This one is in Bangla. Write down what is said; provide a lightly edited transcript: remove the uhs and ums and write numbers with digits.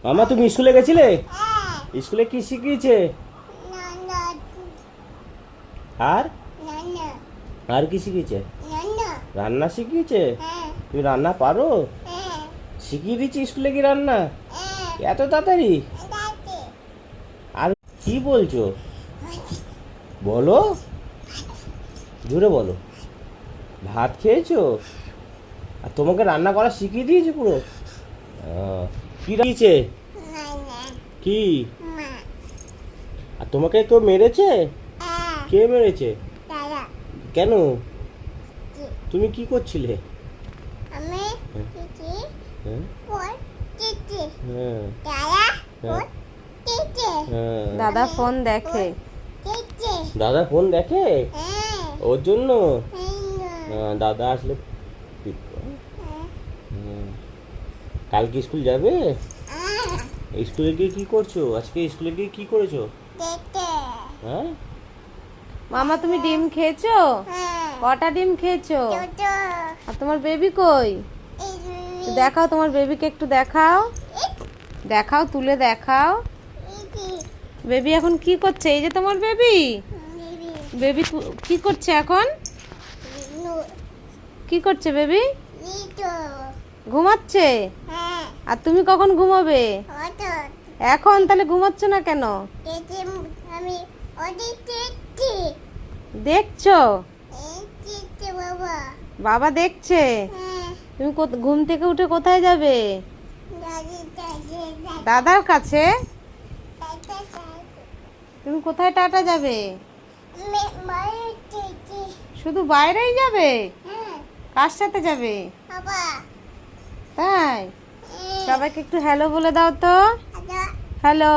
মামা তুমি স্কুলে গেছিলে? স্কুলে কি শিখিয়েছে? আর আর কি শিখিয়েছে? রান্না শিখিয়েছে? তুমি রান্না পারো? শিখিয়ে দিচ্ছি স্কুলে কি রান্না? এত তাড়াতাড়ি? আর কি বলছো? বলো, জোরে বলো। ভাত খেয়েছো? আর তোমাকে রান্না করা শিখিয়ে দিয়েছে পুরো? কি দিয়েছে? কি? আর তোমাকে কেউ মেরেছে? কে মেরেছে? কেন? তুমি কি করছিলে? হ্যাঁ, হ্যাঁ, হ্যাঁ, হ্যাঁ। দাদা ফোন দেখে। দাদা ফোন দেখে ওর জন্য? দাদা আসলে কালকে স্কুল যাবে? স্কুলে গিয়ে কি করছো? আজকে স্কুলে গিয়ে কি করেছো? হ্যাঁ, মামা তুমি ডিম খেয়েছো? কটা ডিম খেয়েছো? আর তোমার বেবি কই? একটু দেখাও, তোমার বেবিকে একটু দেখাও। দেখাও, তুলে দেখাও। বেবি এখন কি করছে? এই যে তোমার বেবি। বেবি কি করছে এখন? কি করছে বেবি? ঘুমাচ্ছে? আর তুমি কখন ঘুমাবে? এখন তাহলে ঘুমাচ্ছ না কেন? দেখছো? বাবা দেখছে? তুমি ঘুম থেকে উঠে কোথায় যাবে? দাদার কাছে? তুমি কোথায় টাটা যাবে? শুধু বাইরেই যাবে? কার সাথে যাবে? তাই? সবাইকে একটু হ্যালো বলে দাও তো। হ্যালো।